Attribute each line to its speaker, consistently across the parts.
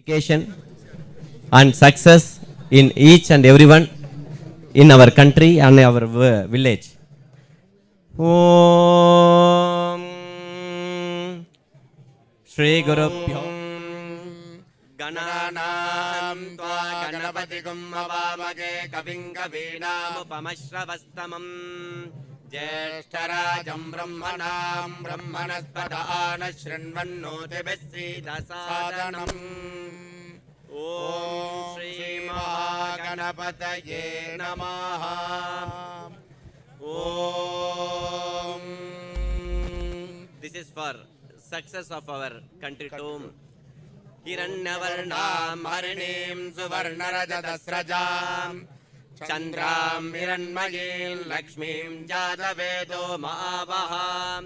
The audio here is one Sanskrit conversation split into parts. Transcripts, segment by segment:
Speaker 1: education and success in each and everyone in our country and our village. Om Shri Guru Gananam Tva Ganapatikum Avamage Kavim Kavinam Upamashravastamam Jeshtarajam Brahmanam Brahmanaspadana Shrinvannoti Vesida Sadanam Om Shri Mahaganapataye Namaha. Om. This is for success of our country too. Hiranyavarnam harinim suvarnarajadasrajam Chandram hiranmayim lakshmim jadavedo maavaham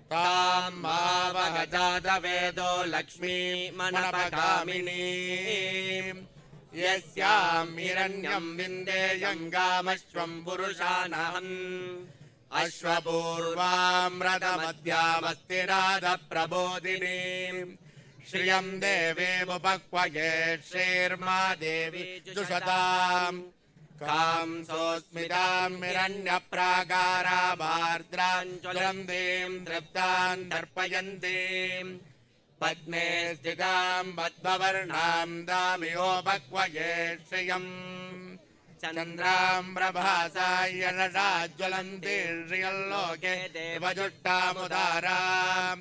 Speaker 1: Tam maavaha jadavedo lakshmi manapagaminim Yasyam hiranyam vindeyam gamashvam purushanaham Ashwapurvam radhamadhyamastiradah prabodhinim Shriyam Devi Mupakvaye Shirma Devi Jushatam Kam Sosmidam Miranya Pragara Bhardran Jalandim Triptan Darpayandim Padme Sthidam Badvavarnam Damiyo Pakvaye Shriyam Chandram Prabhasaya Rajwalantir Riyalloke Devajuttamudharam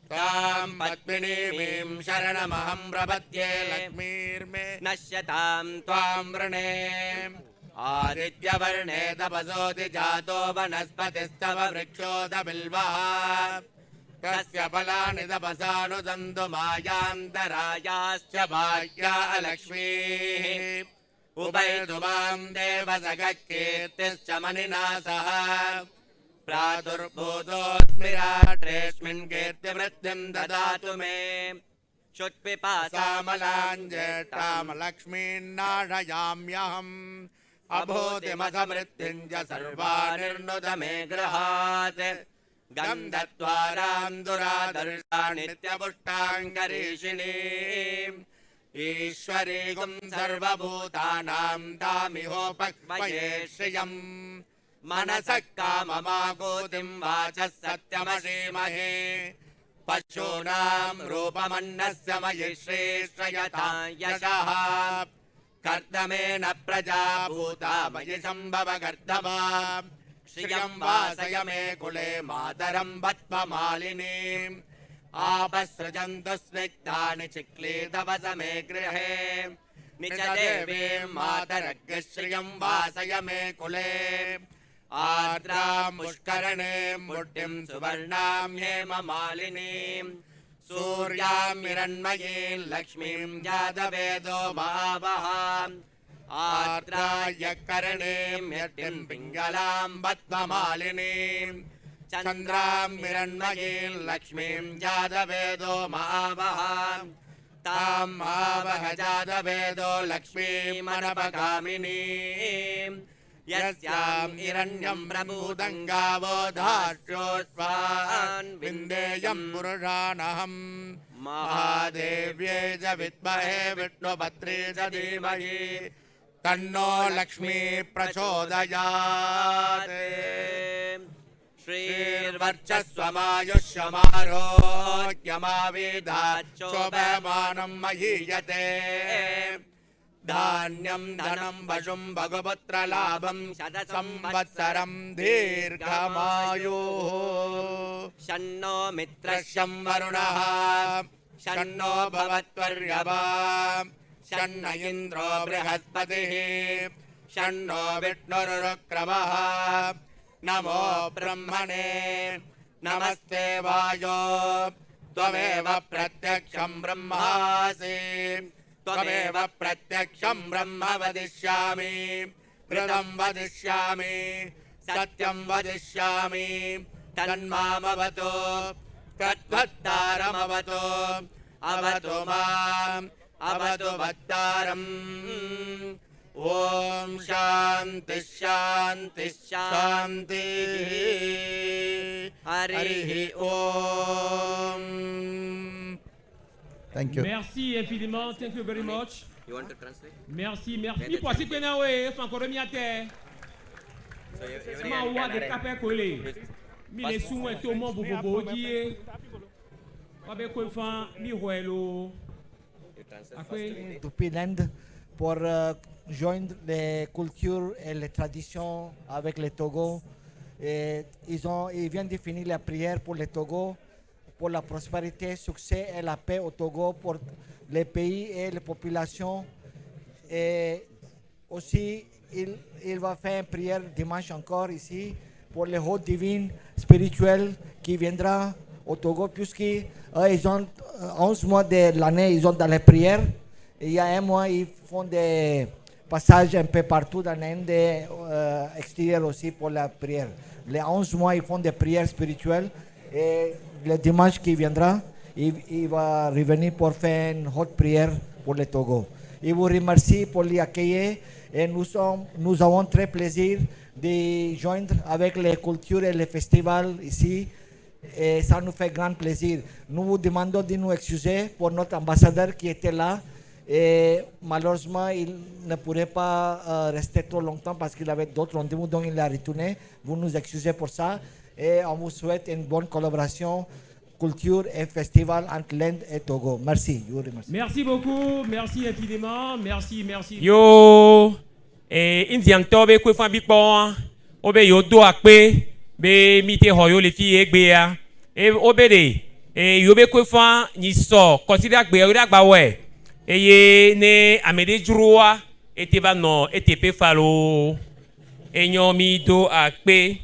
Speaker 1: Tam Padminimim Sharanamaham Prabhatye Lakshmirme Nashyatam Tvam Vranem Aditya Varne Tapasoti Jato Vanaspatistava Vrikshoda Bilvaha Tasya Palani Tapasanu Dandu Mayantarayascha Bhagya Lakshmi Ubayadubam Devasagakirtischa Maninasaha Pradurbhutosmiratresmin kirtivrittim dadatu me Shutpipasamalaanjetam lakshmin narayamyaham Abhotimasamrittinja sarvanirnudame grahat Gandhatvaram duradharsha nityapushtankarishini Ishwari gum sarvabhutanam damihopakvaye shriyam Manasakkamamagotim vachas satyamashimhe Pashunam rupamannasya mayishreshayata yashaha Kardamena praja bhuta mayishambhava kardama Shriyam vasayame kule mataram vatpamalinim Apasrajantu snigdhani chiklidavasame grihe Nichadevim mataragya shriyam vasayame kule Ardram mushkaranem murtim suvarnam hema malinim Suryam hiranmayim lakshmim jadavedo maavaham Ardraya karanem yatim pingalam batma malinim Chandram hiranmayim lakshmim jadavedo maavaham Tam maavaha jadavedo lakshmim manapagaminim Yasyam hiranyam prabhutangavodhashosvan vindeyam purushanaham Mahadevye ja vidmahe vishnupatre ja dhimahi Tanno Lakshmi prachodayate Shrirvarchasvamaयुष्yamarogyamavidhachobhamanam mahiyate Dhanyam dhanam vashum bhagaputra labham Samvatsaram dirghamayu Shanno mitrasham varunaha Shanno bhavatvaryavah Shanna indro brihaspatihi Shanno vishnurukramah Namo brahmane Namaste vayo Tvameva pratyaksham brahmasi Tvameva pratyaksham brahma vadishyami Vritam vadishyami Satyam vadishyami Tanmamavatu Tadvattaramavatu Avatu mam Avatu vattaram Om Shanti Shanti Shanti Harihi Om
Speaker 2: Thank you.
Speaker 3: Merci infiniment. Thank you very much.
Speaker 1: You want to translate?
Speaker 3: Merci, merci. Mi posi kwena we, fankoro mi ate. Ma wa de kape kole. Mi le souwe to mo bobo die. Wabe ko fan mi hoelo.
Speaker 4: Depuis l'Inde pour joindre les cultures et les traditions avec le Togo. Et ils viennent de finir la prière pour le Togo, pour la prospérité, succès et la paix au Togo, pour les pays et les populations. Et aussi, il va faire une prière dimanche encore ici pour les hôtes divines spirituels qui viendra au Togo, puisqu'ils ont 11 mois de l'année, ils ont dans les prières. Et il y a un mois, ils font des passages un peu partout dans l'Inde extérieure aussi pour la prière. Les 11 mois, ils font des prières spirituelles. Et le dimanche qui viendra, il va revenir pour faire une haute prière pour le Togo. Je vous remercie pour l'y accueillir et nous avons très plaisir de joindre avec les cultures et les festivals ici. Et ça nous fait grand plaisir. Nous vous demandons de nous excuser pour notre ambassadeur qui était là. Et malheureusement, il ne pourrait pas rester trop longtemps parce qu'il avait d'autres rendez-vous, donc il a retourné. Vous nous excusez pour ça. Et on vous souhaite une bonne collaboration, culture et festival entre l'Inde et Togo. Merci. Je vous remercie.
Speaker 3: Merci beaucoup. Merci infiniment. Merci, merci. Yo, Indian tobe kwe fan bikpon. Obe yo do akpe. Be mite hoyo le fi egbe ya. Obe de. Yo be kwe fan ni so. Consider akbe yo da gba we. Eye ne amede juroa ete va no ete pe falo enyo mi do akpe